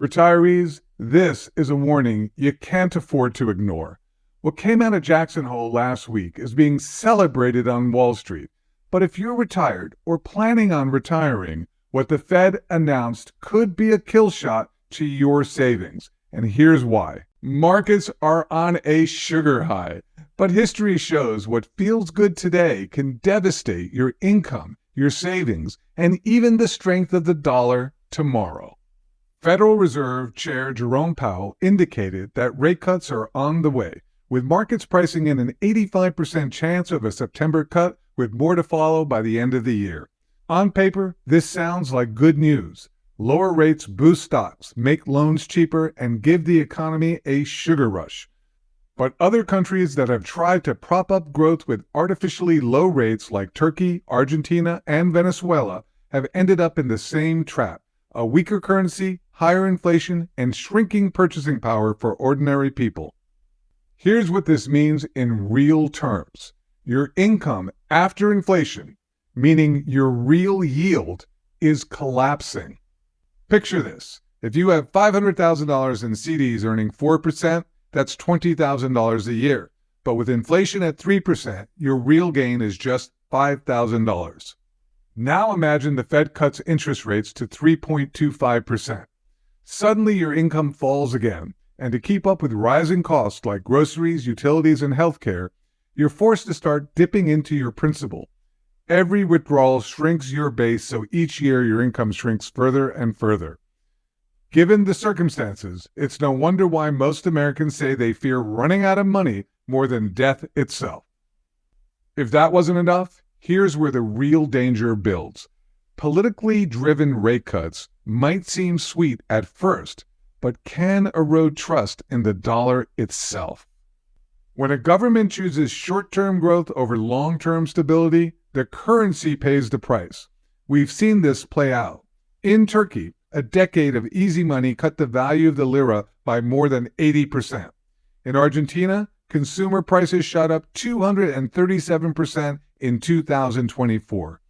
Retirees, this is a warning you can't afford to ignore. What came out of Jackson Hole last week is being celebrated on Wall Street. But if you're retired or planning on retiring, what the Fed announced could be a kill shot to your savings. And here's why. Markets are on a sugar high, but history shows what feels good today can devastate your income, your savings, and even the strength of the dollar tomorrow. Federal Reserve Chair Jerome Powell indicated that rate cuts are on the way, with markets pricing in an 85% chance of a September cut, with more to follow by the end of the year. On paper, this sounds like good news. Lower rates boost stocks, make loans cheaper, and give the economy a sugar rush. But other countries that have tried to prop up growth with artificially low rates like Turkey, Argentina, and Venezuela have ended up in the same trap: a weaker currency, higher inflation, and shrinking purchasing power for ordinary people. Here's what this means in real terms. Your income after inflation, meaning your real yield, is collapsing. Picture this. If you have $500,000 in CDs earning 4%, that's $20,000 a year. But with inflation at 3%, your real gain is just $5,000. Now imagine the Fed cuts interest rates to 3.25%. Suddenly your income falls again, and to keep up with rising costs like groceries, utilities, and healthcare, you're forced to start dipping into your principal. Every withdrawal shrinks your base, so each year your income shrinks further and further. Given the circumstances, it's no wonder why most Americans say they fear running out of money more than death itself. If that wasn't enough, here's where the real danger builds. Politically driven rate cuts might seem sweet at first, but can erode trust in the dollar itself. When a government chooses short-term growth over long-term stability, the currency pays the price. We've seen this play out. In Turkey, a decade of easy money cut the value of the lira by more than 80%. In Argentina, consumer prices shot up 237% in 2024.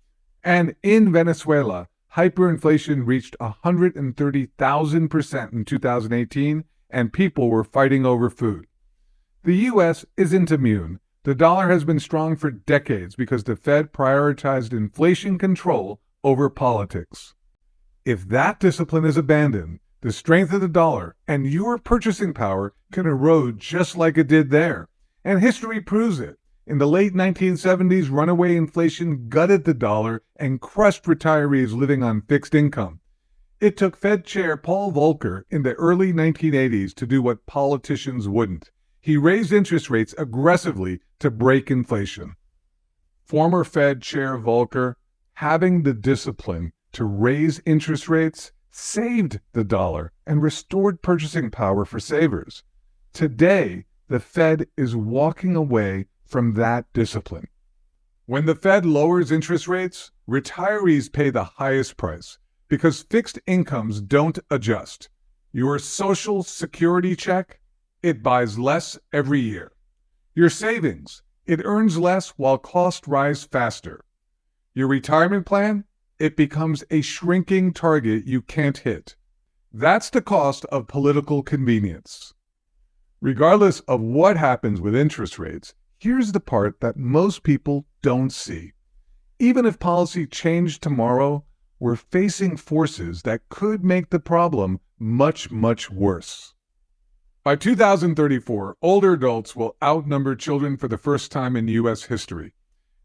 And in Venezuela, hyperinflation reached 130,000% in 2018, and people were fighting over food. The U.S. isn't immune. The dollar has been strong for decades because the Fed prioritized inflation control over politics. If that discipline is abandoned, the strength of the dollar and your purchasing power can erode just like it did there. And history proves it. In the late 1970s, runaway inflation gutted the dollar and crushed retirees living on fixed income. It took Fed Chair Paul Volcker in the early 1980s to do what politicians wouldn't. He raised interest rates aggressively to break inflation. Former Fed Chair Volcker, having the discipline to raise interest rates, saved the dollar and restored purchasing power for savers. Today, the Fed is walking away from that discipline. When the Fed lowers interest rates, retirees pay the highest price because fixed incomes don't adjust. Your Social Security check, it buys less every year. Your savings, it earns less while costs rise faster. Your retirement plan, it becomes a shrinking target you can't hit. That's the cost of political convenience. Regardless of what happens with interest rates, here's the part that most people don't see. Even if policy changed tomorrow, we're facing forces that could make the problem much, much worse. By 2034, older adults will outnumber children for the first time in U.S. history.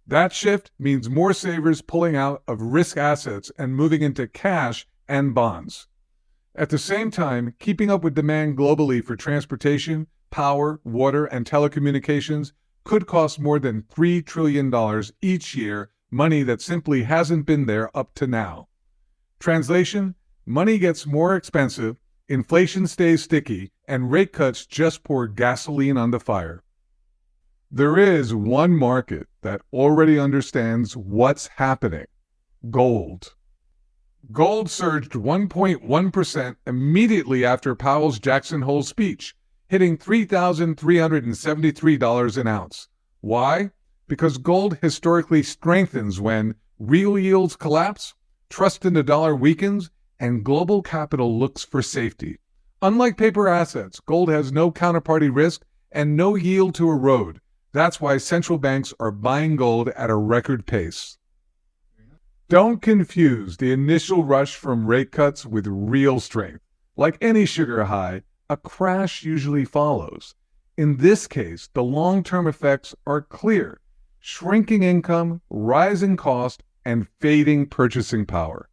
That shift means more savers pulling out of risk assets and moving into cash and bonds. At the same time, keeping up with demand globally for transportation, power, water, and telecommunications could cost more than $3 trillion each year, money that simply hasn't been there up to now. Translation: money gets more expensive, inflation stays sticky, and rate cuts just pour gasoline on the fire. There is one market that already understands what's happening: gold. Gold surged 1.1% immediately after Powell's Jackson Hole speech, hitting $3,373 an ounce. Why? Because gold historically strengthens when real yields collapse, trust in the dollar weakens, and global capital looks for safety. Unlike paper assets, gold has no counterparty risk and no yield to erode. That's why central banks are buying gold at a record pace. Don't confuse the initial rush from rate cuts with real strength. Like any sugar high, a crash usually follows. In this case, the long-term effects are clear: shrinking income, rising cost, and fading purchasing power.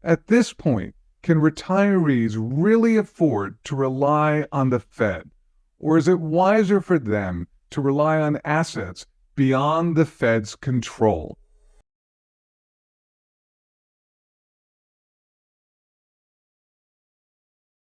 At this point, can retirees really afford to rely on the Fed? Or is it wiser for them to rely on assets beyond the Fed's control?